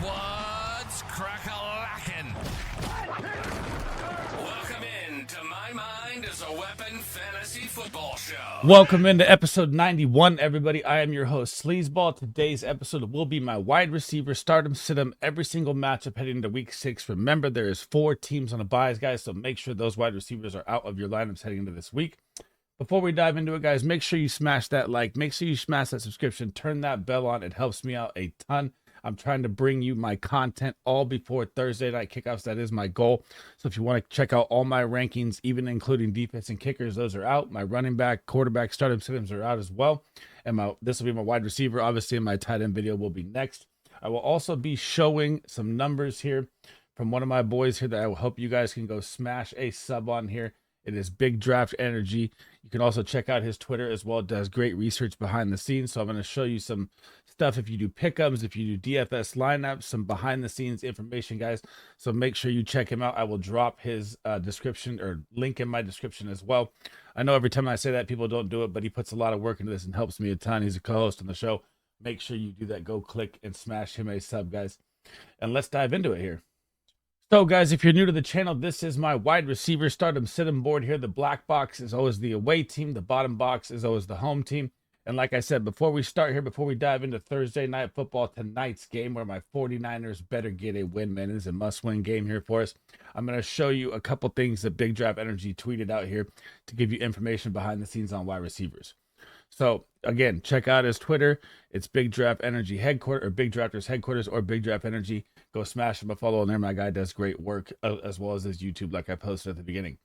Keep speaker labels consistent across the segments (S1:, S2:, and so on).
S1: What's crack-a-lackin'? Welcome in to My Mind is a Weapon Fantasy Football Show.
S2: Welcome into episode 91, everybody. I am your host, SleezBall. Today's episode will be my wide receiver start 'em, sit 'em every single matchup heading into week 6. Remember, there is 4 teams on the buys, guys, so make sure those wide receivers are out of your lineups heading into this week. Before we dive into it, guys, make sure you smash that like, make sure you smash that subscription, turn that bell on. It helps me out a ton. I'm trying to bring you my content all before Thursday night kickoffs. That is my goal. So if you want to check out all my rankings, even including defense and kickers, those are out. My running back, quarterback, start-em, sit-ems are out as well. And this will be my wide receiver. Obviously, and my tight end video will be next. I will also be showing some numbers here from one of my boys here that I will hope you guys can go smash a sub on here. It is Big Draft Energy. You can also check out his Twitter as well. It does great research behind the scenes. So I'm going to show you some stuff if you do pick'ems, if you do DFS lineups, some behind the scenes information, guys. So make sure you check him out. I will drop his description or link in my description as well. I know every time I say that, people don't do it, but he puts a lot of work into this and helps me a ton. He's a co-host on the show. Make sure you do that. Go click and smash him a sub, guys. And let's dive into it here. So, guys, if you're new to the channel, this is my wide receiver start-em, sit-em board here. The black box is always the away team. The bottom box is always the home team. And like I said, before we start here, before we dive into Thursday Night Football, tonight's game where my 49ers better get a win, man. It is a must-win game here for us. I'm going to show you a couple things that Big Draft Energy tweeted out here to give you information behind the scenes on wide receivers. So, again, check out his Twitter. It's Big Draft Energy Headquarters, or Big Drafters Headquarters, or Big Draft Energy. Go smash him a follow on there. My guy does great work, as well as his YouTube, like I posted at the beginning.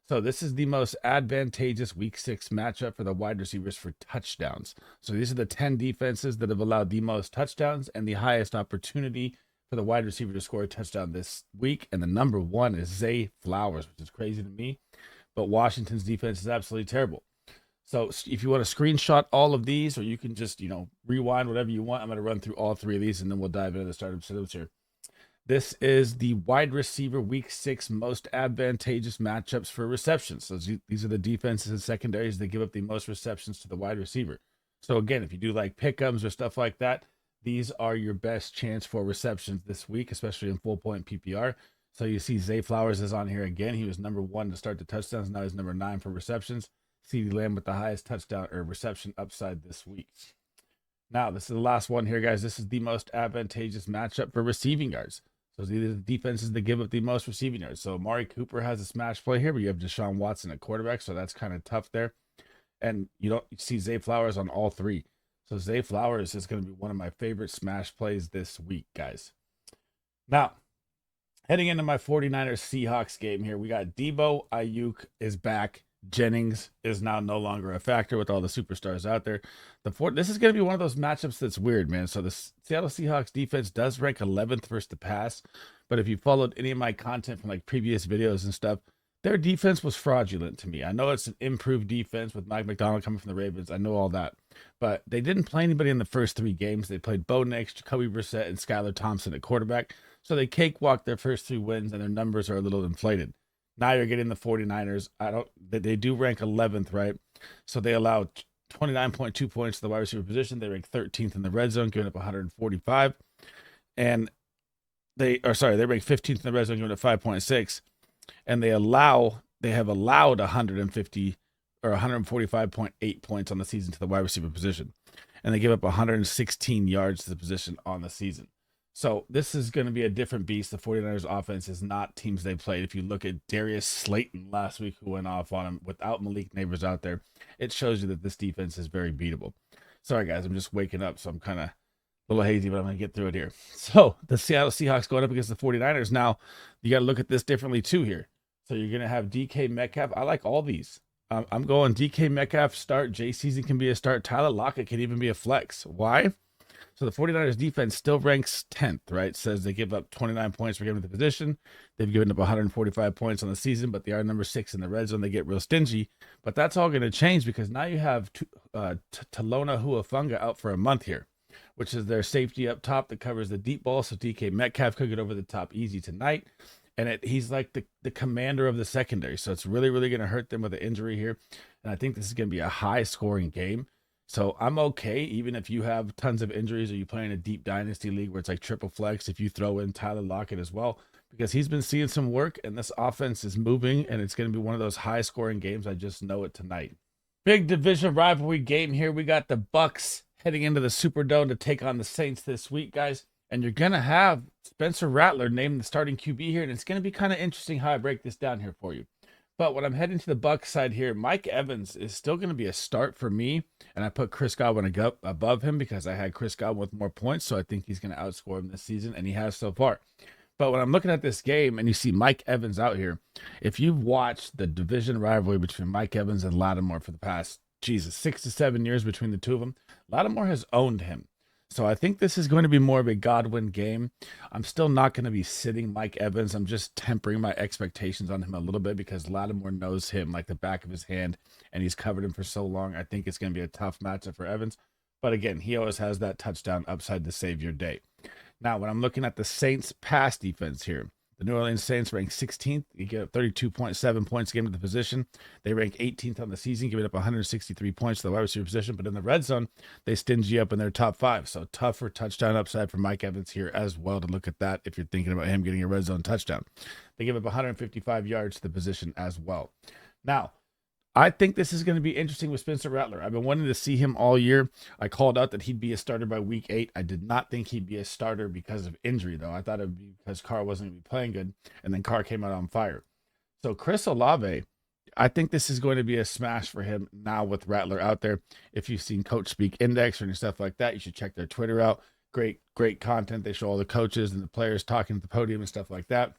S2: So this is the most advantageous week 6 matchup for the wide receivers for touchdowns. So these are the 10 defenses that have allowed the most touchdowns and the highest opportunity for the wide receiver to score a touchdown this week. And the number 1 is Zay Flowers, which is crazy to me. But Washington's defense is absolutely terrible. So if you want to screenshot all of these, or you can just, rewind whatever you want. I'm going to run through all 3 of these, and then we'll dive into the start-up sit-ups here. This is the wide receiver week 6 most advantageous matchups for receptions. So these are the defenses and secondaries that give up the most receptions to the wide receiver. So again, if you do like pick'ems or stuff like that, these are your best chance for receptions this week, especially in full point PPR. So you see Zay Flowers is on here again. He was number 1 to start the touchdowns. Now he's number 9 for receptions. CeeDee Lamb with the highest touchdown or reception upside this week. Now, this is the last one here, guys. This is the most advantageous matchup for receiving yards. So these are the defenses that give up the most receiving yards. So Amari Cooper has a smash play here, but you have Deshaun Watson at quarterback, so that's kind of tough there. And you see Zay Flowers on all 3. So Zay Flowers is going to be one of my favorite smash plays this week, guys. Now, heading into my 49ers Seahawks game here, we got Debo Ayuk is back. Jennings is now no longer a factor with all the superstars out there. This is going to be one of those matchups that's weird, man. So the Seattle Seahawks defense does rank 11th versus the pass, but if you followed any of my content from like previous videos and stuff, their defense was fraudulent to me. I know it's an improved defense with Mike McDonald coming from the Ravens. I know all that, but they didn't play anybody in the first 3 games. They played Bo Nix, Jacoby Brissett, and Skylar Thompson at quarterback. So they cakewalked their first 3 wins, and their numbers are a little inflated. Now you're getting the 49ers. They do rank 11th, right? So they allow 29.2 points to the wide receiver position. They rank 13th in the red zone, giving up 145. And they rank 15th in the red zone, giving up 5.6. And they have allowed 150 or 145.8 points on the season to the wide receiver position. And they give up 116 yards to the position on the season. So this is going to be a different beast. The 49ers offense is not teams they played. If you look at Darius Slayton last week, who went off on him without Malik Neighbors out there, it shows you that this defense is very beatable. Sorry, guys, I'm just waking up, so I'm kind of a little hazy, but I'm going to get through it here. So the Seattle Seahawks going up against the 49ers. Now, you got to look at this differently too here. So you're going to have DK Metcalf. I like all these. I'm going DK Metcalf start. Jay Season can be a start. Tyler Lockett can even be a flex. Why? So the 49ers defense still ranks 10th, right? It says they give up 29 points per game to the position. They've given up 145 points on the season, but they are number 6 in the red zone. They get real stingy, but that's all going to change because now you have Talona Huafunga out for a month here, which is their safety up top that covers the deep ball. So DK Metcalf could get over the top easy tonight. And he's like the commander of the secondary. So it's really, really going to hurt them with an injury here. And I think this is going to be a high-scoring game. So I'm okay, even if you have tons of injuries or you play in a deep dynasty league where it's like triple flex, if you throw in Tyler Lockett as well, because he's been seeing some work and this offense is moving and it's going to be one of those high scoring games. I just know it tonight. Big division rivalry game here. We got the Bucs heading into the Superdome to take on the Saints this week, guys. And you're going to have Spencer Rattler named the starting QB here, and it's going to be kind of interesting how I break this down here for you. But when I'm heading to the Bucs side here, Mike Evans is still going to be a start for me, and I put Chris Godwin above him because I had Chris Godwin with more points, so I think he's going to outscore him this season, and he has so far. But when I'm looking at this game and you see Mike Evans out here, if you've watched the division rivalry between Mike Evans and Lattimore for the past, 6 to 7 years between the two of them, Lattimore has owned him. So I think this is going to be more of a Godwin game. I'm still not going to be sitting Mike Evans. I'm just tempering my expectations on him a little bit because Lattimore knows him like the back of his hand, and he's covered him for so long. I think it's going to be a tough matchup for Evans. But again, he always has that touchdown upside to save your day. Now, when I'm looking at the Saints pass defense here, the New Orleans Saints rank 16th. You get 32.7 points a game to the position. They rank 18th on the season, giving up 163 points to the wide receiver position. But in the red zone, they stingy up in their top 5. So tougher touchdown upside for Mike Evans here as well to look at that if you're thinking about him getting a red zone touchdown. They give up 155 yards to the position as well. Now, I think this is going to be interesting with Spencer Rattler. I've been wanting to see him all year. I called out that he'd be a starter by week 8. I did not think he'd be a starter because of injury, though. I thought it would be because Carr wasn't going to be playing good, and then Carr came out on fire. So Chris Olave, I think this is going to be a smash for him now with Rattler out there. If you've seen Coach Speak Index or any stuff like that, you should check their Twitter out. Great content. They show all the coaches and the players talking at the podium and stuff like that.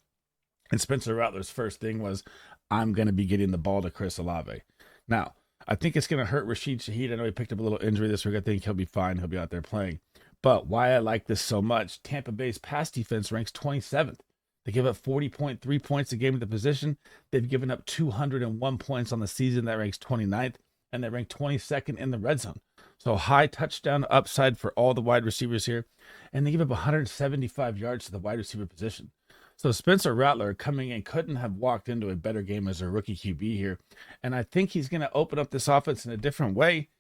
S2: And Spencer Rattler's first thing was, I'm going to be getting the ball to Chris Olave. Now, I think it's going to hurt Rashid Shaheed. I know he picked up a little injury this week. I think he'll be fine. He'll be out there playing. But why I like this so much, Tampa Bay's pass defense ranks 27th. They give up 40.3 points a game to the position. They've given up 201 points on the season. That ranks 29th. And they rank 22nd in the red zone. So high touchdown upside for all the wide receivers here. And they give up 175 yards to the wide receiver position. So Spencer Rattler coming in couldn't have walked into a better game as a rookie QB here. And I think he's going to open up this offense in a different way.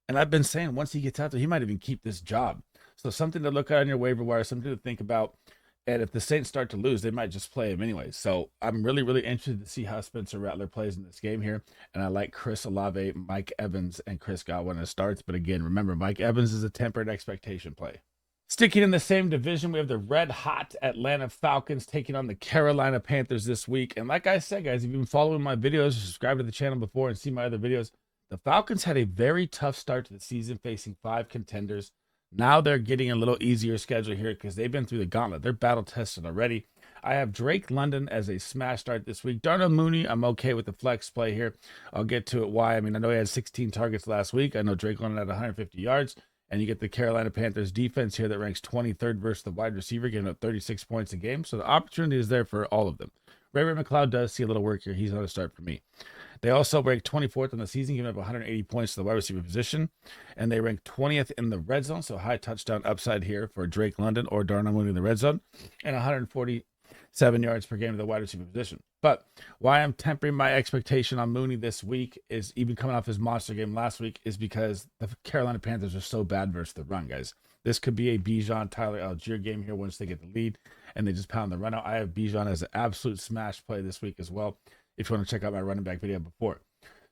S2: And I've been saying once he gets out there, he might even keep this job. So something to look at on your waiver wire, something to think about. And if the Saints start to lose, they might just play him anyway. So I'm really, really interested to see how Spencer Rattler plays in this game here. And I like Chris Olave, Mike Evans, and Chris Godwin as starts. But again, remember, Mike Evans is a tempered expectation play. Sticking in the same division, we have the red-hot Atlanta Falcons taking on the Carolina Panthers this week. And like I said, guys, if you've been following my videos, subscribe to the channel before and see my other videos, the Falcons had a very tough start to the season, facing 5 contenders. Now they're getting a little easier schedule here because they've been through the gauntlet. They're battle-tested already. I have Drake London as a smash start this week. Darnell Mooney, I'm okay with the flex play here. I'll get to it why. I mean, I know he had 16 targets last week. I know Drake London had 150 yards. And you get the Carolina Panthers defense here that ranks 23rd versus the wide receiver, giving up 36 points a game. So the opportunity is there for all of them. Ray McLeod does see a little work here. He's not a start for me. They also rank 24th on the season, giving up 180 points to the wide receiver position. And they rank 20th in the red zone. So high touchdown upside here for Drake London or Darnell Mooney in the red zone. And 147 yards per game to the wide receiver position. But why I'm tempering my expectation on Mooney this week is, even coming off his monster game last week, is because the Carolina Panthers are so bad versus the run, guys. This could be a Bijan, Tyler Algier game here once they get the lead and they just pound the run out. I have Bijan as an absolute smash play this week as well, if you want to check out my running back video before.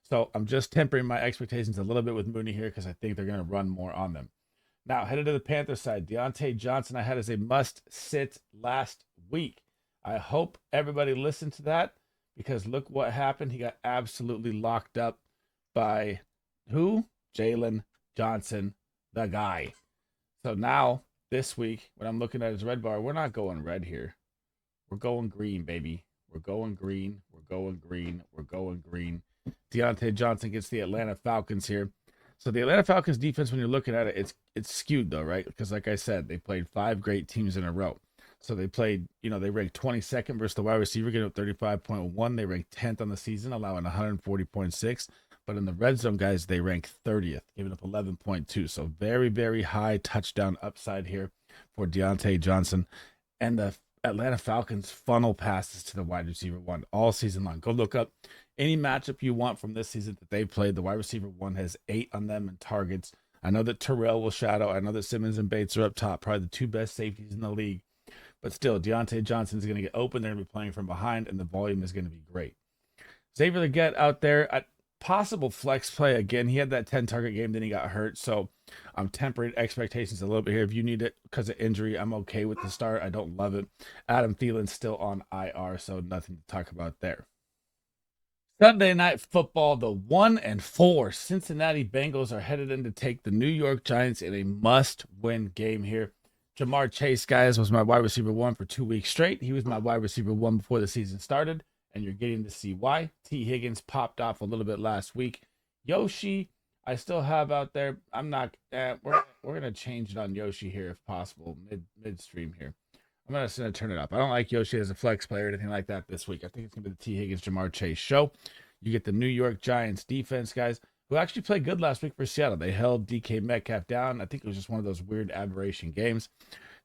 S2: So I'm just tempering my expectations a little bit with Mooney here because I think they're going to run more on them. Now, headed to the Panthers side, Deontay Johnson I had as a must-sit last week. I hope everybody listened to that because look what happened. He got absolutely locked up by who? Jalen Johnson, the guy. So now, this week, when I'm looking at his red bar, we're not going red here. We're going green, baby. We're going green. We're going green. We're going green. Deontay Johnson gets the Atlanta Falcons here. So the Atlanta Falcons defense, when you're looking at it, it's skewed though, right? Because like I said, they played 5 great teams in a row. So they played, they ranked 22nd versus the wide receiver, getting up 35.1. They ranked 10th on the season, allowing 140.6. But in the red zone, guys, they rank 30th, giving up 11.2. So very, very high touchdown upside here for Deontay Johnson. And the Atlanta Falcons funnel passes to the wide receiver 1 all season long. Go look up any matchup you want from this season that they played. The wide receiver 1 has 8 on them in targets. I know that Terrell will shadow. I know that Simmons and Bates are up top, probably the two best safeties in the league. But still, Deontay Johnson is going to get open. They're going to be playing from behind, and the volume is going to be great. Xavier Leggett out there at possible flex play again. He had that 10-target game, then he got hurt. So I'm tempering expectations a little bit here. If you need it because of injury, I'm okay with the start. I don't love it. Adam Thielen's still on IR, so nothing to talk about there. Sunday Night Football, the 1-4 Cincinnati Bengals are headed in to take the New York Giants in a must-win game here. Jamar Chase, guys, was my wide receiver 1 for 2 weeks straight. He was my wide receiver 1 before the season started, and you're getting to see why. T. Higgins popped off a little bit last week. Yoshi, I still have out there. I'm not. We're gonna change it on Yoshi here if possible, midstream here. I'm gonna turn it up. I don't like Yoshi as a flex player or anything like that this week. I think it's gonna be the T. Higgins, Jamar Chase show. You get the New York Giants defense, guys, who actually played good last week for Seattle. They held DK Metcalf down. I think it was just one of those weird aberration games.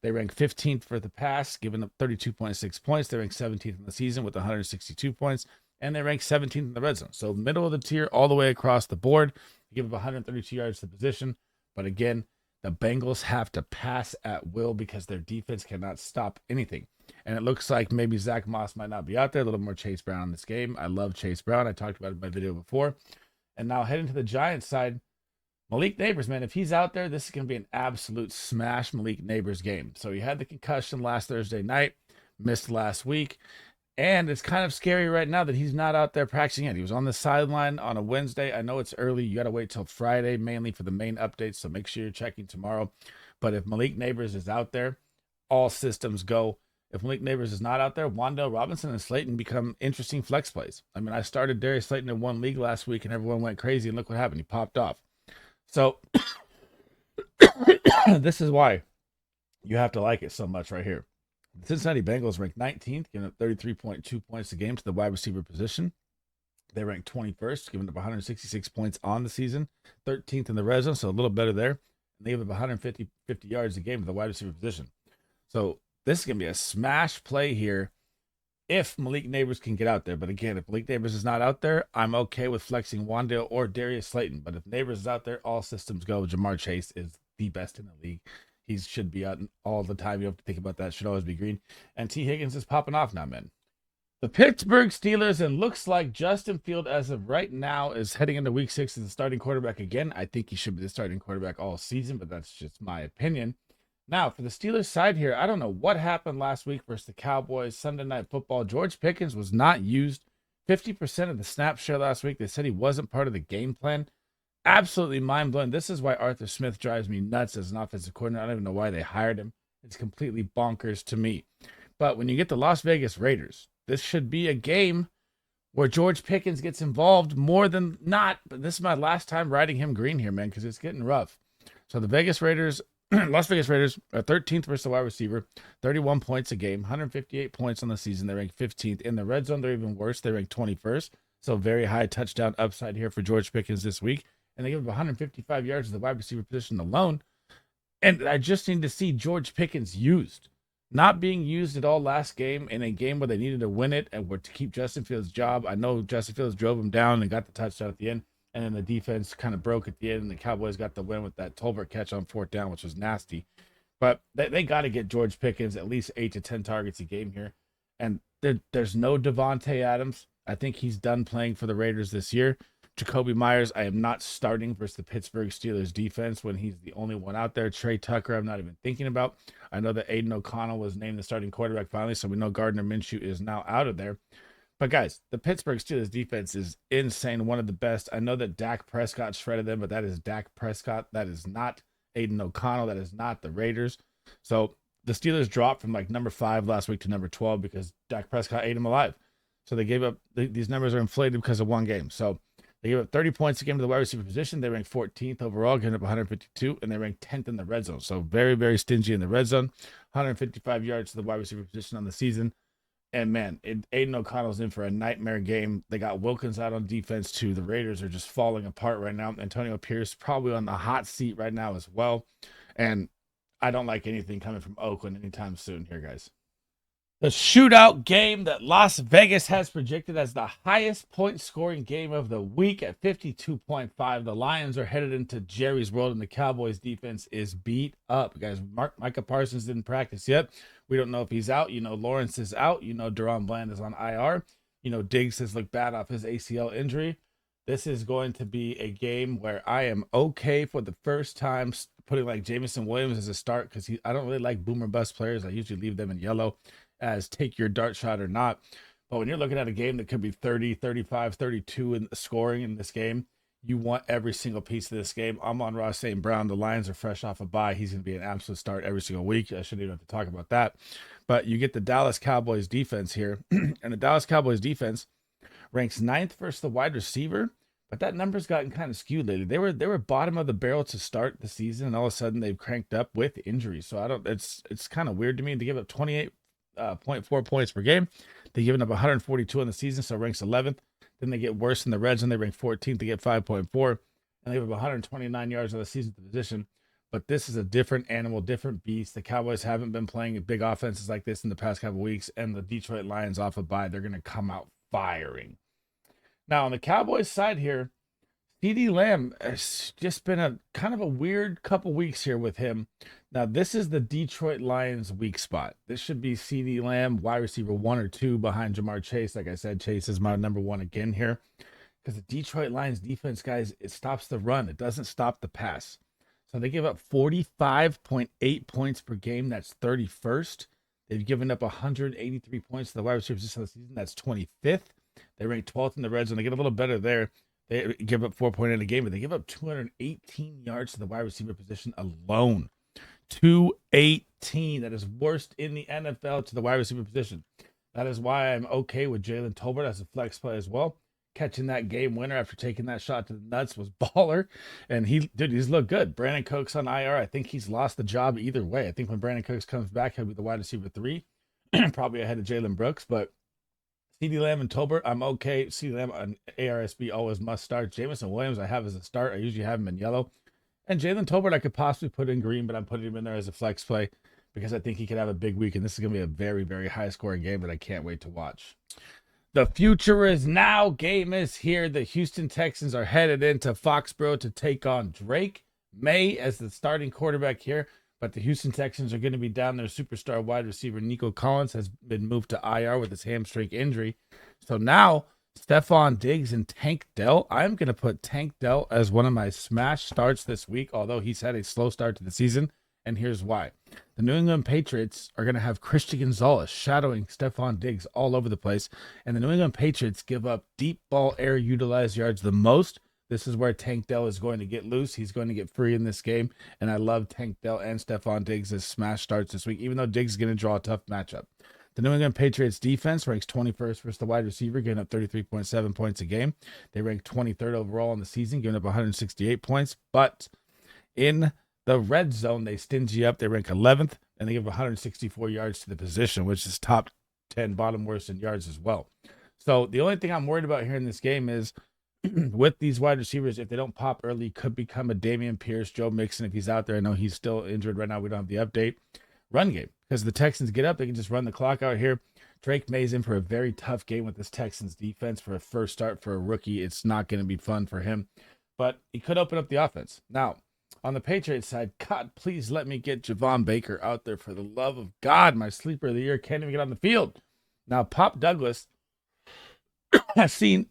S2: They ranked 15th for the pass, giving up 32.6 points. They ranked 17th in the season with 162 points, and they ranked 17th in the red zone. So middle of the tier all the way across the board. They give up 132 yards to the position. But again, the Bengals have to pass at will because their defense cannot stop anything. And it looks like maybe Zach Moss might not be out there. A little more Chase Brown in this game. I love Chase Brown. I talked about it in my video before. And now heading to the Giants side, Malik Neighbors, man, if he's out there, this is going to be an absolute smash Malik Neighbors game. So he had the concussion last Thursday night, missed last week, and it's kind of scary right now that he's not out there practicing yet. He was on the sideline on a Wednesday. I know it's early. You got to wait till Friday, mainly for the main updates, so make sure you're checking tomorrow. But if Malik Neighbors is out there, all systems go. If Malik Neighbors is not out there, Wan'Dale Robinson and Slayton become interesting flex plays. I mean, I started Darius Slayton in one league last week, and everyone went crazy, and look what happened. He popped off. So this is why you have to like it so much right here. The Cincinnati Bengals ranked 19th, giving up 33.2 points a game to the wide receiver position. They ranked 21st, giving up 166 points on the season, 13th in the red zone, so a little better there. And they give up 150 yards a game to the wide receiver position. So this is going to be a smash play here if Malik Neighbors can get out there. But again, if Malik Neighbors is not out there, I'm okay with flexing Wan'Dale or Darius Slayton. But if Neighbors is out there, all systems go. Jamar Chase is the best in the league. He should be out all the time. You have to think about that. Should always be green. And T. Higgins is popping off now, man. The Pittsburgh Steelers, and looks like Justin Field, as of right now, is heading into week 6 as the starting quarterback again. I think he should be the starting quarterback all season, but that's just my opinion. Now, for the Steelers side here, I don't know what happened last week versus the Cowboys, Sunday Night Football. George Pickens was not used 50% of the snap share last week. They said he wasn't part of the game plan. Absolutely mind-blowing. This is why Arthur Smith drives me nuts as an offensive coordinator. I don't even know why they hired him. It's completely bonkers to me. But when you get the Las Vegas Raiders, this should be a game where George Pickens gets involved more than not. But this is my last time riding him green here, man, because it's getting rough. So the Vegas Raiders... Las Vegas Raiders are 13th versus the wide receiver, 31 points a game, 158 points on the season. They rank 15th. In the red zone, they're even worse. They rank 21st. So very high touchdown upside here for George Pickens this week. And they give him 155 yards to the wide receiver position alone. And I just need to see George Pickens used. Not being used at all last game in a game where they needed to win it and were to keep Justin Fields' job. I know Justin Fields drove him down and got the touchdown at the end. And then the defense kind of broke at the end, and the Cowboys got the win with that Tolbert catch on 4th down, which was nasty. But they got to get George Pickens at least 8 to 10 targets a game here. And there's no Devontae Adams. I think he's done playing for the Raiders this year. Jacoby Myers, I am not starting versus the Pittsburgh Steelers defense when he's the only one out there. Trey Tucker, I'm not even thinking about. I know that Aiden O'Connell was named the starting quarterback finally, so we know Gardner Minshew is now out of there. But guys, the Pittsburgh Steelers defense is insane, one of the best. I know that Dak Prescott shredded them, but that is Dak Prescott. That is not Aiden O'Connell. That is not the Raiders. So the Steelers dropped from like number 5 last week to number 12 because Dak Prescott ate them alive. So they gave up, these numbers are inflated because of one game. So they gave up 30 points a game to the wide receiver position. They ranked 14th overall, giving up 152, and they ranked 10th in the red zone. So very, very stingy in the red zone. 155 yards to the wide receiver position on the season. And, man, Aiden O'Connell's in for a nightmare game. They got Wilkins out on defense, too. The Raiders are just falling apart right now. Antonio Pierce probably on the hot seat right now as well. And I don't like anything coming from Oakland anytime soon here, guys. The shootout game that Las Vegas has projected as the highest point scoring game of the week at 52.5. The Lions are headed into Jerry's world, and the Cowboys defense is beat up. Guys, Micah Parsons didn't practice yet. We don't know if he's out. Lawrence is out. Deron Bland is on IR. Diggs has looked bad off his ACL injury. This is going to be a game where I am okay for the first time putting like Jameson Williams as a start because I don't really like boomer bust players. I usually leave them in yellow as take your dart shot or not. But when you're looking at a game that could be 30, 35, 32 in scoring in this game, you want every single piece of this game. I'm on Ross St. Brown. The Lions are fresh off a bye. He's going to be an absolute start every single week. I shouldn't even have to talk about that. But you get the Dallas Cowboys defense here. And the Dallas Cowboys defense ranks 9th versus the wide receiver. But that number's gotten kind of skewed lately. They were bottom of the barrel to start the season, and all of a sudden they've cranked up with injuries. So it's kind of weird to me to give up 28.4 points per game. They've given up 142 in the season, so ranks 11th. Then they get worse in the red zone. They rank 14th. They get 5.4, and they have 129 yards on the season position. But this is a different animal, different beast. The Cowboys haven't been playing big offenses like this in the past couple of weeks, and the Detroit Lions off a bye, they're going to come out firing. Now, on the Cowboys side here, CeeDee Lamb has just been a kind of a weird couple weeks here with him. Now, this is the Detroit Lions' weak spot. This should be CeeDee Lamb, wide receiver 1 or 2 behind Jamar Chase. Like I said, Chase is my number 1 again here. Because the Detroit Lions defense, guys, it stops the run. It doesn't stop the pass. So they give up 45.8 points per game. That's 31st. They've given up 183 points to the wide receivers this season. That's 25th. They rank 12th in the red zone. They get a little better there. They give up 4.8 a game, but they give up 218 yards to the wide receiver position alone. 218. That is worst in the NFL to the wide receiver position. That is why I'm okay with Jalen Tolbert as a flex play as well. Catching that game winner after taking that shot to the nuts was baller. And he's looked good. Brandon Cooks on IR. I think he's lost the job either way. I think when Brandon Cooks comes back, he'll be the wide receiver 3, probably ahead of Jalen Brooks, but CeeDee Lamb and Tolbert, I'm okay. CeeDee Lamb on ARSB always must start. Jameson Williams, I have as a start. I usually have him in yellow. And Jalen Tolbert, I could possibly put in green, but I'm putting him in there as a flex play because I think he could have a big week. And this is going to be a very, very high scoring game that I can't wait to watch. The future is now. Game is here. The Houston Texans are headed into Foxborough to take on Drake May as the starting quarterback here. But the Houston Texans are going to be down their superstar wide receiver. Nico Collins has been moved to IR with his hamstring injury. So now Stephon Diggs and Tank Dell. I'm going to put Tank Dell as one of my smash starts this week, although he's had a slow start to the season. And here's why. The New England Patriots are going to have Christian Gonzalez shadowing Stephon Diggs all over the place. And the New England Patriots give up deep ball air utilized yards the most. This is where Tank Dell is going to get loose. He's going to get free in this game. And I love Tank Dell and Stephon Diggs as smash starts this week, even though Diggs is going to draw a tough matchup. The New England Patriots defense ranks 21st versus the wide receiver, giving up 33.7 points a game. They rank 23rd overall in the season, giving up 168 points. But in the red zone, they stingy up. They rank 11th, and they give 164 yards to the position, which is top 10, bottom worst in yards as well. So the only thing I'm worried about here in this game is with these wide receivers, if they don't pop early, could become a Dameon Pierce, Joe Mixon if he's out there. I know he's still injured right now. We don't have the update. Run game, because the Texans get up, they can just run the clock out here. Drake May's in for a very tough game with this Texans defense for a first start for a rookie. It's not going to be fun for him, but he could open up the offense. Now, on the Patriots side, God, please let me get Javon Baker out there for the love of God. My sleeper of the year can't even get on the field. Now, Pop Douglas has seen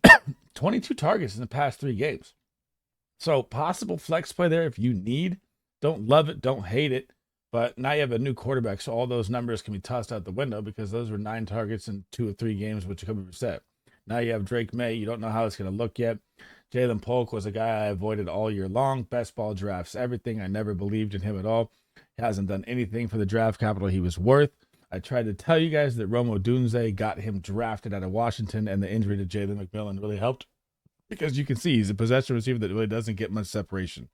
S2: 22 targets in the past 3 games. So possible flex play there if you need. Don't love it, don't hate it. But now you have a new quarterback, so all those numbers can be tossed out the window because those were 9 targets in 2 or 3 games, which could be reset. Now you have Drake May. You don't know how it's going to look yet. Jalen Polk was a guy I avoided all year long. Best ball drafts, everything. I never believed in him at all. He hasn't done anything for the draft capital he was worth. I tried to tell you guys that Rome Odunze got him drafted out of Washington, and the injury to Jalen McMillan really helped because you can see he's a possession receiver that really doesn't get much separation.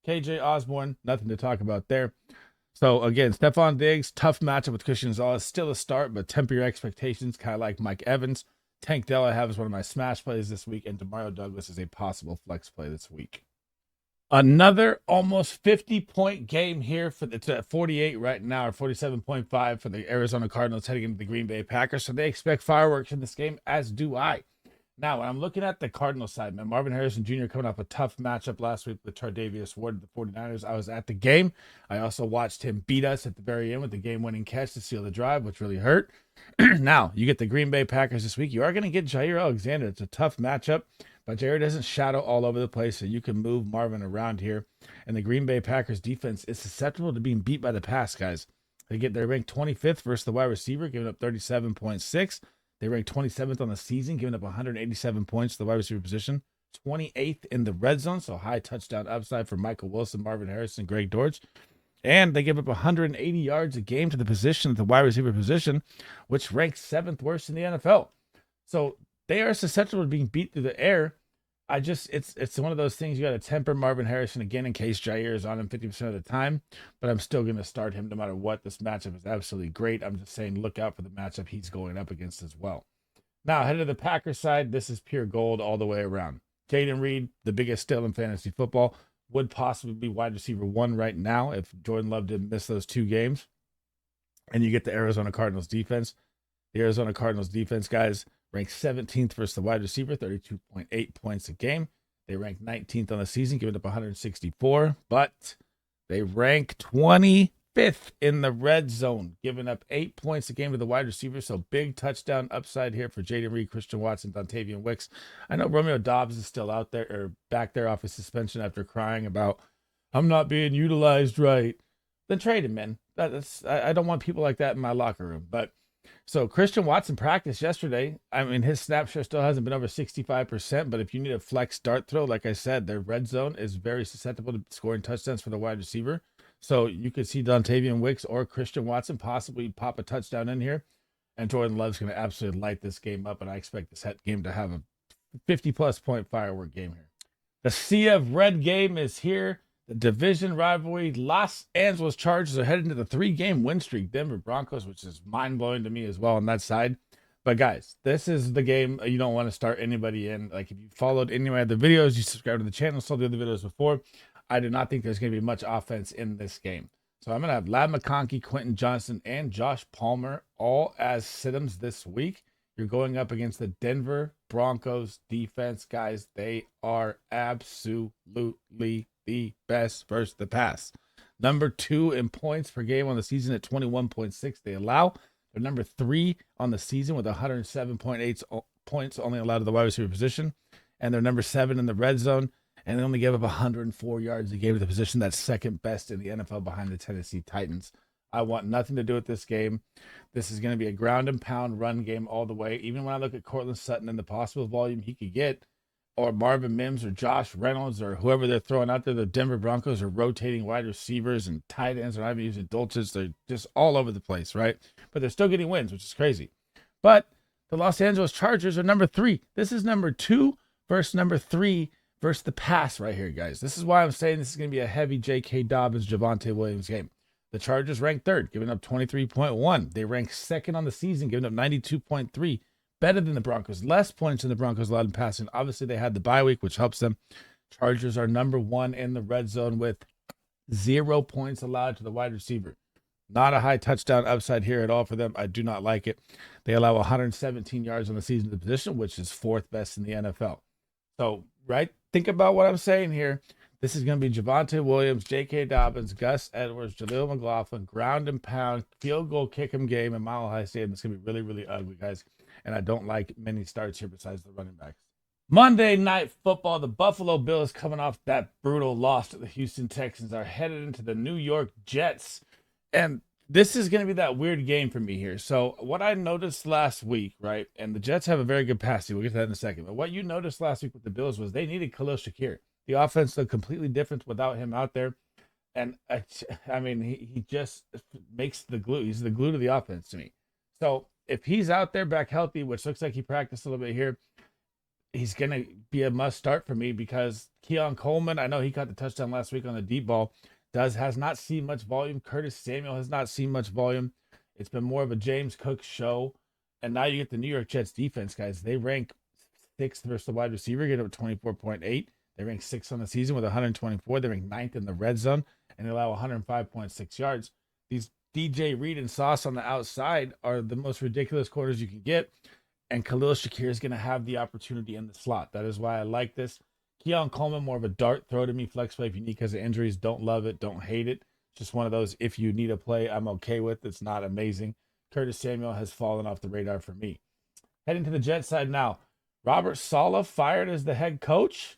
S2: KJ Osborne, nothing to talk about there. So, again, Stephon Diggs, tough matchup with Christian Gonzalez. Still a start, but temper your expectations, kind of like Mike Evans. Tank Dell I have as one of my smash plays this week, and Demario Douglas is a possible flex play this week. Another almost 50-point game here it's at 48 right now, or 47.5 for the Arizona Cardinals heading into the Green Bay Packers. So they expect fireworks in this game, as do I. Now, when I'm looking at the Cardinals side, man, Marvin Harrison Jr. coming off a tough matchup last week with Tardavius Ward, the 49ers. I was at the game. I also watched him beat us at the very end with the game-winning catch to seal the drive, which really hurt. Now, you get the Green Bay Packers this week. You are going to get Jair Alexander. It's a tough matchup, but Jair doesn't shadow all over the place, so you can move Marvin around here. And the Green Bay Packers defense is susceptible to being beat by the pass, guys. They're ranked 25th versus the wide receiver, giving up 37.6. They ranked 27th on the season, giving up 187 points to the wide receiver position. 28th in the red zone, so high touchdown upside for Michael Wilson, Marvin Harrison, Greg Dortch. And they give up 180 yards a game to the position at the wide receiver position, which ranks 7th worst in the NFL. So they are susceptible to being beat through the air. It's one of those things you got to temper Marvin Harrison again in case Jair is on him 50% of the time, but I'm still going to start him no matter what. This matchup is absolutely great. I'm just saying look out for the matchup he's going up against as well. Now, head to the Packers side, this is pure gold all the way around. Jaden Reed, the biggest steal in fantasy football, would possibly be wide receiver 1 right now if Jordan Love didn't miss those 2 games. And you get the Arizona Cardinals defense. The Arizona Cardinals defense, guys, ranked 17th versus the wide receiver, 32.8 points a game. They rank 19th on the season, giving up 164, but they rank 25th in the red zone, giving up 8 points a game to the wide receiver. So big touchdown upside here for Jaden Reed, Christian Watson, Dontavian Wicks. I know Romeo Doubs is still out there or back there off his suspension after crying about, I'm not being utilized right. Then trade him, man. I don't want people like that in my locker room, but so Christian Watson practiced yesterday. I mean, his snap share still hasn't been over 65%, but if you need a flex dart throw, like I said, their red zone is very susceptible to scoring touchdowns for the wide receiver. So you could see Dontavian Wicks or Christian Watson possibly pop a touchdown in here, and Jordan Love's going to absolutely light this game up, and I expect this game to have a 50-plus point firework game here. The Sea of Red game is here. The division rivalry, Los Angeles Chargers are heading to the 3-game win streak. Denver Broncos, which is mind-blowing to me as well on that side. But guys, this is the game you don't want to start anybody in. Like if you followed any of my other videos, you subscribe to the channel, saw the other videos before, I do not think there's going to be much offense in this game. So I'm going to have Lad McConkey, Quentin Johnson, and Josh Palmer all as sit-ems this week. You're going up against the Denver Broncos defense, guys. They are absolutely the best versus the pass. Number 2 in points per game on the season at 21.6 they allow. They're number 3 on the season with 107.8 points only allowed to the wide receiver position. And they're number 7 in the red zone. And they only give up 104 yards a game to the position that's second best in the NFL behind the Tennessee Titans. I want nothing to do with this game. This is going to be a ground and pound run game all the way. Even when I look at Cortland Sutton and the possible volume he could get, or Marvin Mims or Josh Reynolds or whoever they're throwing out there, the Denver Broncos are rotating wide receivers and tight ends. They're not even using Dolces. They're just all over the place, right? But they're still getting wins, which is crazy. But the Los Angeles Chargers are number 3. This is number 2 versus number 3 versus the pass right here, guys. This is why I'm saying this is going to be a heavy J.K. Dobbins, Javonte Williams game. The Chargers rank 3rd, giving up 23.1. They rank 2nd on the season, giving up 92.3. Better than the Broncos. Less points than the Broncos allowed in passing. Obviously, they had the bye week, which helps them. Chargers are number 1 in the red zone with 0 points allowed to the wide receiver. Not a high touchdown upside here at all for them. I do not like it. They allow 117 yards on the season to the position, which is 4th best in the NFL. So, right? Think about what I'm saying here. This is going to be Javonte Williams, J.K. Dobbins, Gus Edwards, Jaleel McLaughlin, ground and pound, field goal kick 'em game in Mile High Stadium. It's going to be really, really ugly, guys. And I don't like many starts here besides the running backs. Monday Night Football, the Buffalo Bills, coming off that brutal loss to the Houston Texans, are headed into the New York Jets. And this is going to be that weird game for me here. So what I noticed last week, right, and the Jets have a very good pass team. We'll get to that in a second. But what you noticed last week with the Bills was they needed Khalil Shakir. The offense looked completely different without him out there. And, I mean, he just makes the glue. He's the glue to the offense to me. So if he's out there back healthy, which looks like he practiced a little bit here, he's going to be a must start for me because Keon Coleman, I know he caught the touchdown last week on the deep ball, has not seen much volume. Curtis Samuel has not seen much volume. It's been more of a James Cook show. And now you get the New York Jets defense, guys. They rank 6th versus the wide receiver, get up 24.8. They rank 6th on the season with 124. They rank 9th in the red zone, and they allow 105.6 yards. These DJ Reed and Sauce on the outside are the most ridiculous corners you can get, and Khalil Shakir is going to have the opportunity in the slot. That is why I like this. Keon Coleman, more of a dart throw to me, flex play if you need because of injuries. Don't love it, don't hate it. Just one of those, if you need a play, I'm okay with. It's not amazing. Curtis Samuel has fallen off the radar for me. Heading to the Jets side now. Robert Saleh fired as the head coach.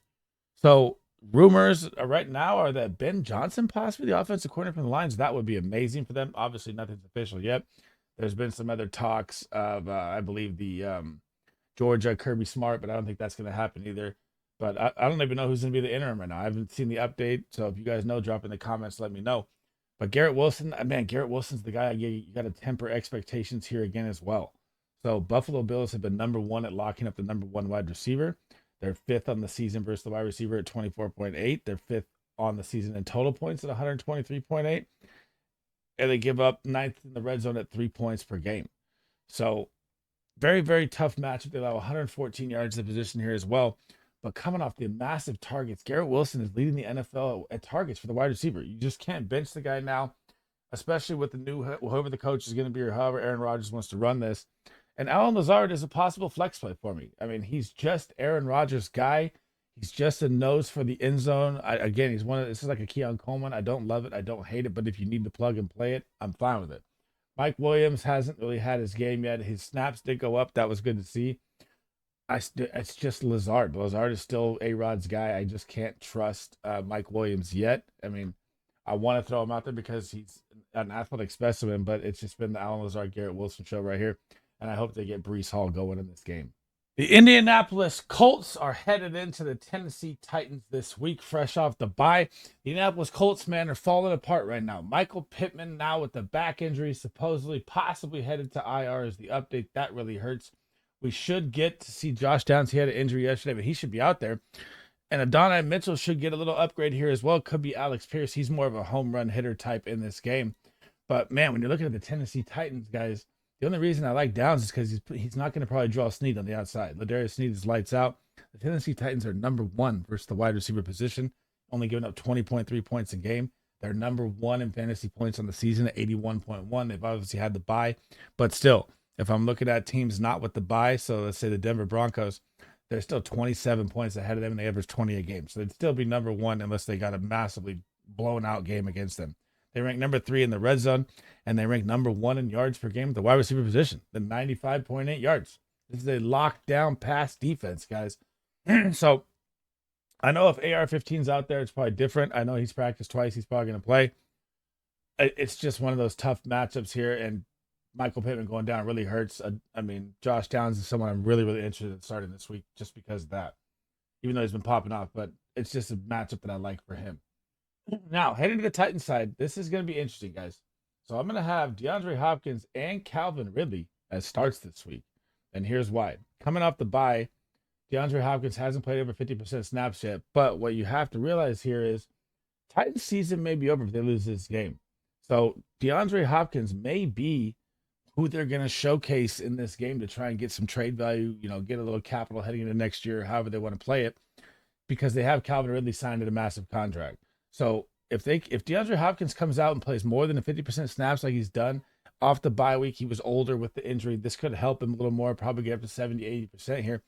S2: So rumors right now are that Ben Johnson, possibly the offensive coordinator from the Lions, that would be amazing for them. Obviously, nothing's official yet. There's been some other talks of, I believe, the Georgia Kirby Smart, but I don't think that's going to happen either. But I don't even know who's going to be the interim right now. I haven't seen the update. So if you guys know, drop in the comments, let me know. But Garrett Wilson, man, Garrett Wilson's the guy you got to temper expectations here again as well. So Buffalo Bills have been number one at locking up the number one wide receiver. They're 5th on the season versus the wide receiver at 24.8. They're 5th on the season in total points at 123.8. And they give up 9th in the red zone at 3 points per game. So very, very tough matchup. They allow 114 yards of position here as well. But coming off the massive targets, Garrett Wilson is leading the NFL at targets for the wide receiver. You just can't bench the guy now, especially with the new, whoever the coach is going to be or however Aaron Rodgers wants to run this. And Allen Lazard is a possible flex play for me. I mean, he's just Aaron Rodgers' guy. He's just a nose for the end zone. He's this is like a Keon Coleman. I don't love it. I don't hate it. But if you need to plug and play it, I'm fine with it. Mike Williams hasn't really had his game yet. His snaps did go up. That was good to see. It's just Lazard. Lazard is still A-Rod's guy. I just can't trust Mike Williams yet. I mean, I want to throw him out there because he's an athletic specimen, but it's just been the Allen Lazard, Garrett Wilson show right here. And I hope they get Breece Hall going in this game. The Indianapolis Colts are headed into the Tennessee Titans this week, fresh off the bye. The Indianapolis Colts, man, are falling apart right now. Michael Pittman now with the back injury, supposedly, possibly headed to IR is the update. That really hurts. We should get to see Josh Downs. He had an injury yesterday, but he should be out there. And Adonai Mitchell should get a little upgrade here as well. Could be Alex Pierce. He's more of a home run hitter type in this game. But, man, when you're looking at the Tennessee Titans, guys, the only reason I like Downs is because he's not going to probably draw Snead on the outside. Ladarius Snead is lights out. The Tennessee Titans are number one versus the wide receiver position, only giving up 20.3 points a game. They're number one in fantasy points on the season at 81.1. They've obviously had the bye. But still, if I'm looking at teams not with the bye, so let's say the Denver Broncos, they're still 27 points ahead of them, and they average 20 a game. So they'd still be number one unless they got a massively blown out game against them. They rank number 3 in the red zone, and they rank number 1 in yards per game at the wide receiver position, the 95.8 yards. This is a lockdown pass defense, guys. So I know if AR-15's out there, it's probably different. I know he's practiced twice. He's probably going to play. It's just one of those tough matchups here, and Michael Pittman going down really hurts. I mean, Josh Downs is someone I'm really, really interested in starting this week just because of that, even though he's been popping off. But it's just a matchup that I like for him. Now, heading to the Titans side, this is going to be interesting, guys. So I'm going to have DeAndre Hopkins and Calvin Ridley as starts this week. And here's why. Coming off the bye, DeAndre Hopkins hasn't played over 50% snaps yet. But what you have to realize here is Titans season may be over if they lose this game. So DeAndre Hopkins may be who they're going to showcase in this game to try and get some trade value, get a little capital heading into next year, however they want to play it, because they have Calvin Ridley signed at a massive contract. So if DeAndre Hopkins comes out and plays more than a 50% snaps like he's done off the bye week, he was older with the injury. This could help him a little more, probably get up to 70, 80% here.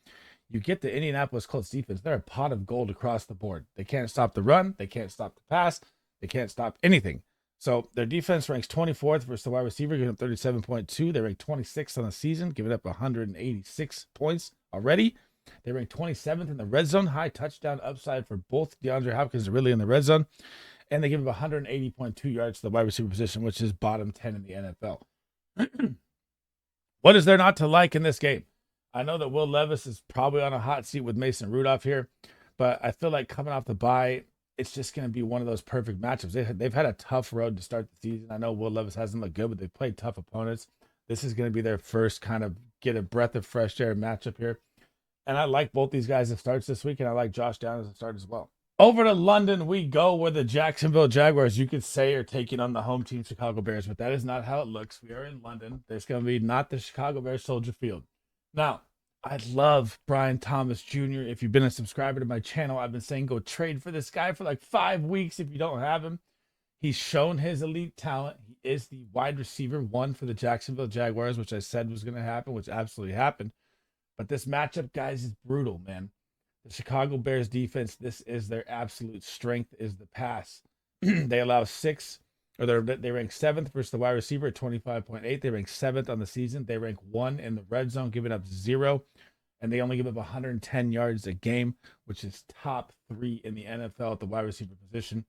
S2: You get the Indianapolis Colts defense. They're a pot of gold across the board. They can't stop the run. They can't stop the pass. They can't stop anything. So their defense ranks 24th versus the wide receiver, giving up 37.2. They rank 26th on the season, giving up 186 points already. They rank 27th in the red zone, high touchdown upside for both DeAndre Hopkins and Ridley in the red zone. And they give up 180.2 yards to the wide receiver position, which is bottom 10 in the NFL. What is there not to like in this game? I know that Will Levis is probably on a hot seat with Mason Rudolph here, but I feel like coming off the bye, it's just going to be one of those perfect matchups. They've had a tough road to start the season. I know Will Levis hasn't looked good, but they've played tough opponents. This is going to be their first kind of get a breath of fresh air matchup here. And I like both these guys that starts this week, and I like Josh Downs as a start as well. Over to London we go, where the Jacksonville Jaguars, you could say, are taking on the home team Chicago Bears, but that is not how it looks. We are in London. There's going to be not the Chicago Bears Soldier Field. Now, I love Brian Thomas Jr. If you've been a subscriber to my channel, I've been saying go trade for this guy for like 5 weeks if you don't have him. He's shown his elite talent. He is the wide receiver one for the Jacksonville Jaguars, which I said was going to happen, which absolutely happened. But this matchup, guys, is brutal, man. The Chicago Bears defense, this is their absolute strength, is the pass. They allow they rank 7th versus the wide receiver at 25.8. They rank 7th on the season. They rank 1 in the red zone, giving up 0. And they only give up 110 yards a game, which is top 3 in the NFL at the wide receiver position.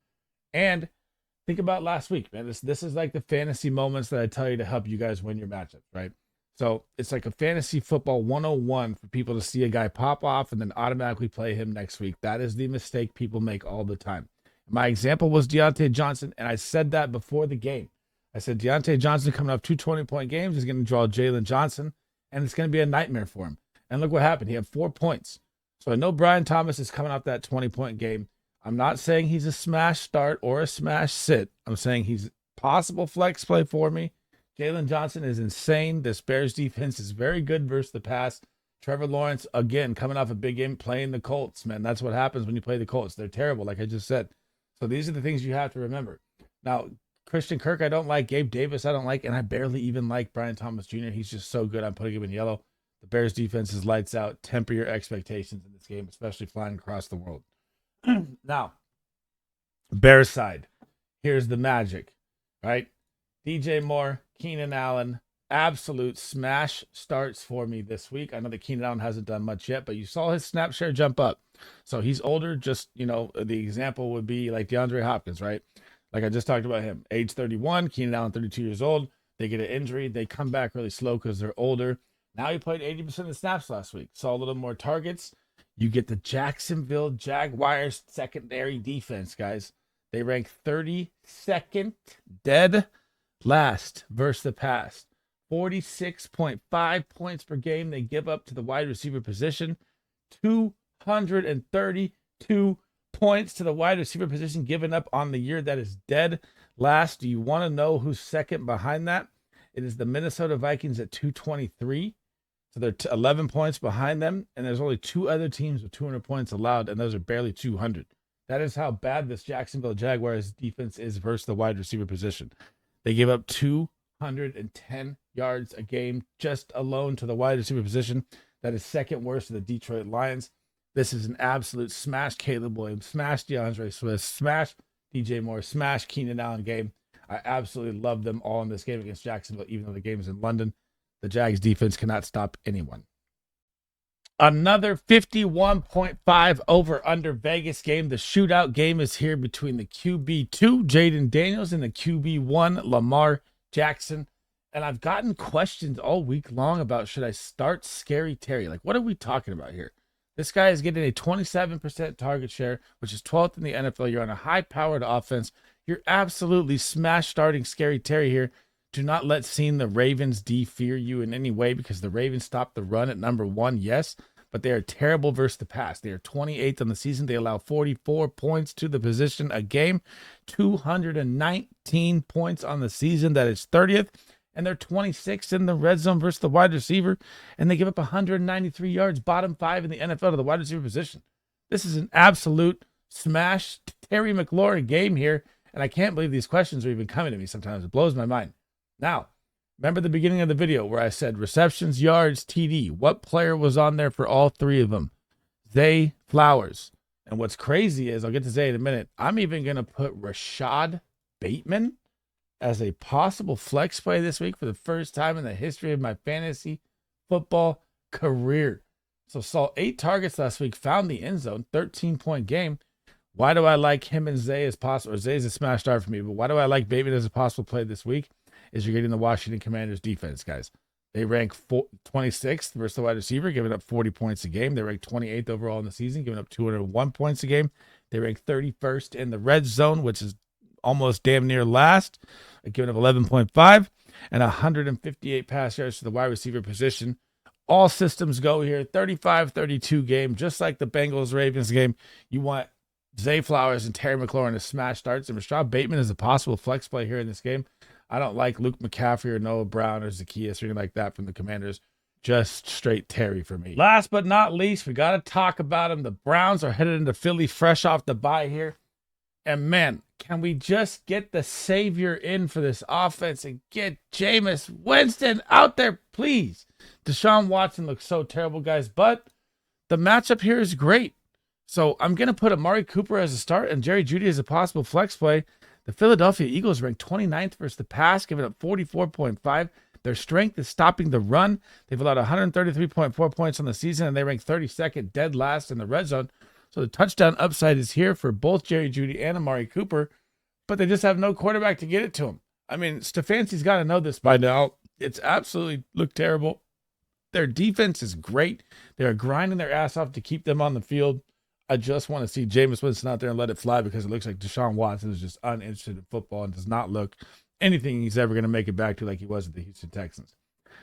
S2: And think about last week, man. This is like the fantasy moments that I tell you to help you guys win your matchups, right? So it's like a fantasy football 101 for people to see a guy pop off and then automatically play him next week. That is the mistake people make all the time. My example was Deontay Johnson, and I said that before the game. I said Deontay Johnson coming off 2 20-point games is going to draw Jalen Johnson, and it's going to be a nightmare for him. And look what happened. He had 4 points. So I know Brian Thomas is coming off that 20-point game. I'm not saying he's a smash start or a smash sit. I'm saying he's possible flex play for me. Jalen Johnson is insane. This Bears defense is very good versus the pass. Trevor Lawrence, again, coming off a big game, playing the Colts, man. That's what happens when you play the Colts. They're terrible, like I just said. So these are the things you have to remember. Now, Christian Kirk, I don't like. Gabe Davis, I don't like. And I barely even like Brian Thomas Jr. He's just so good. I'm putting him in yellow. The Bears defense is lights out. Temper your expectations in this game, especially flying across the world. Now, Bears side. Here's the magic, right? DJ Moore, Keenan Allen, absolute smash starts for me this week. I know that Keenan Allen hasn't done much yet, but you saw his snap share jump up. So he's older. Just, the example would be like DeAndre Hopkins, right? Like I just talked about him. Age 31, Keenan Allen 32 years old. They get an injury. They come back really slow because they're older. Now he played 80% of the snaps last week. Saw a little more targets. You get the Jacksonville Jaguars secondary defense, guys. They rank 32nd dead last versus the pass. 46.5 points per game they give up to the wide receiver position. 232 points to the wide receiver position given up on the year. That is dead last. Do you want to know who's second behind that? It is the Minnesota Vikings at 223. So they're 11 points behind them. And there's only 2 other teams with 200 points allowed, and those are barely 200. That is how bad this Jacksonville Jaguars defense is versus the wide receiver position. They give up 210 yards a game just alone to the wide receiver position. That is second worst to the Detroit Lions. This is an absolute smash Caleb Williams, smash DeAndre Swift, smash DJ Moore, smash Keenan Allen game. I absolutely love them all in this game against Jacksonville, even though the game is in London. The Jags defense cannot stop anyone. Another 51.5 over under Vegas game. The shootout game is here between the QB2, Jaden Daniels, and the QB1, Lamar Jackson. And I've gotten questions all week long about, should I start Scary Terry? Like, what are we talking about here? This guy is getting a 27% target share, which is 12th in the NFL. You're on a high-powered offense. You're absolutely smash starting Scary Terry here. Do not let seeing the Ravens de-fear you in any way, because the Ravens stopped the run at number 1, yes, but they are terrible versus the pass. They are 28th on the season. They allow 44 points to the position a game, 219 points on the season. That is 30th, and they're 26th in the red zone versus the wide receiver, and they give up 193 yards, bottom 5 in the NFL to the wide receiver position. This is an absolute smash Terry McLaurin game here, and I can't believe these questions are even coming to me sometimes. It blows my mind. Now, remember the beginning of the video where I said receptions, yards, TD. What player was on there for all 3 of them? Zay Flowers. And what's crazy is, I'll get to Zay in a minute, I'm even going to put Rashad Bateman as a possible flex play this week for the first time in the history of my fantasy football career. So saw 8 targets last week, found the end zone, 13-point game. Why do I like him and Zay as possible? Or Zay's a smash start for me, but why do I like Bateman as a possible play this week? Is you're getting the Washington Commanders defense, guys. They rank 26th versus the wide receiver, giving up 40 points a game. They rank 28th overall in the season, giving up 201 points a game. They rank 31st in the red zone, which is almost damn near last, giving up 11.5 and 158 pass yards to the wide receiver position. All systems go here. 35-32 game, just like the Bengals-Ravens game. You want Zay Flowers and Terry McLaurin to smash starts, and Rashad Bateman is a possible flex play here in this game. I don't like Luke McCaffrey or Noah Brown or Zacchaeus or anything like that from the Commanders. just straight Terry for me. Last but not least, we got to talk about him. The Browns are headed into Philly fresh off the bye here. And man, can we just get the savior in for this offense and get Jameis Winston out there, please? Deshaun Watson looks so terrible, guys, but the matchup here is great. So I'm going to put Amari Cooper as a start and Jerry Jeudy as a possible flex play. The Philadelphia Eagles ranked 29th versus the pass, giving up 44.5. Their strength is stopping the run. They've allowed 133.4 points on the season, and they rank 32nd, dead last in the red zone. So the touchdown upside is here for both Jerry Jeudy and Amari Cooper, but they just have no quarterback to get it to him. I mean, Stefanski's got to know this by now. It's absolutely looked terrible. Their defense is great. They're grinding their ass off to keep them on the field. I just want to see Jameis Winston out there and let it fly because it looks like Deshaun Watson is just uninterested in football and does not look anything he's ever going to make it back to like he was at the Houston Texans.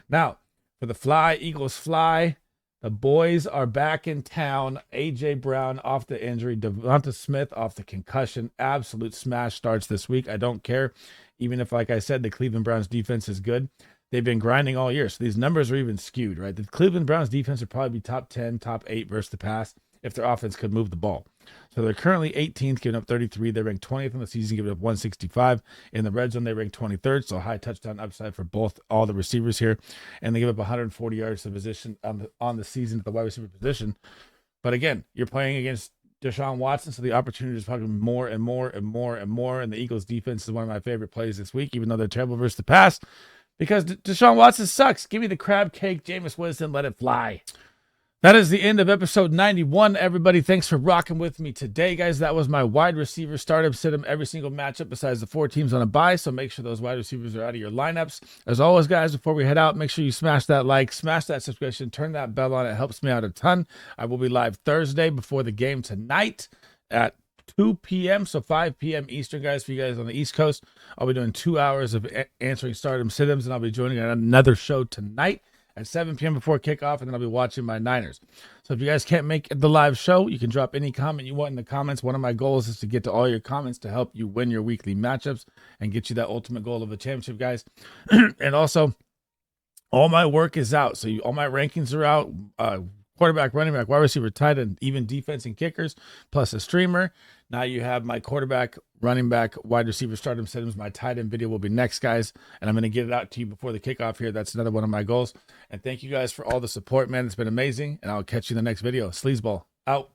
S2: Now, for the fly, Eagles fly. The boys are back in town. A.J. Brown off the injury. Devonta Smith off the concussion. Absolute smash starts this week. I don't care. Even if, like I said, the Cleveland Browns defense is good. They've been grinding all year. So these numbers are even skewed, right? The Cleveland Browns defense would probably be top 10, top 8 versus the pass if their offense could move the ball. So they're currently 18th, giving up 33. They ranked 20th in the season, giving up 165. In the red zone, they ranked 23rd, so high touchdown upside for all the receivers here. And they give up 140 yards to position on the season at the wide receiver position. But again, you're playing against Deshaun Watson, so the opportunity is probably more and more and more and more. And the Eagles defense is one of my favorite plays this week, even though they're terrible versus the pass, because Deshaun Watson sucks. Give me the crab cake, Jameis Winston, let it fly. That is the end of episode 91, everybody. Thanks for rocking with me today, guys. That was my wide receiver startup sit-em every single matchup besides the 4 teams on a bye, so make sure those wide receivers are out of your lineups. As always, guys, before we head out, make sure you smash that like, smash that subscription, turn that bell on. It helps me out a ton. I will be live Thursday before the game tonight at 2 p.m., so 5 p.m. Eastern, guys, for you guys on the East Coast. I'll be doing 2 hours of answering stardom sit-ems, and I'll be joining another show tonight at 7 p.m. before kickoff, and then I'll be watching my Niners. So if you guys can't make the live show, you can drop any comment you want in the comments. One of my goals is to get to all your comments to help you win your weekly matchups and get you that ultimate goal of a championship, guys. And also, all my work is out. So all my rankings are out. Quarterback, running back, wide receiver, tight end, even defense and kickers, plus a streamer. Now you have my quarterback, running back, wide receiver, stardom sit-ems. My tight end video will be next, guys, and I'm going to get it out to you before the kickoff here. That's another one of my goals. And thank you guys for all the support, man. It's been amazing, and I'll catch you in the next video. SleezBall out.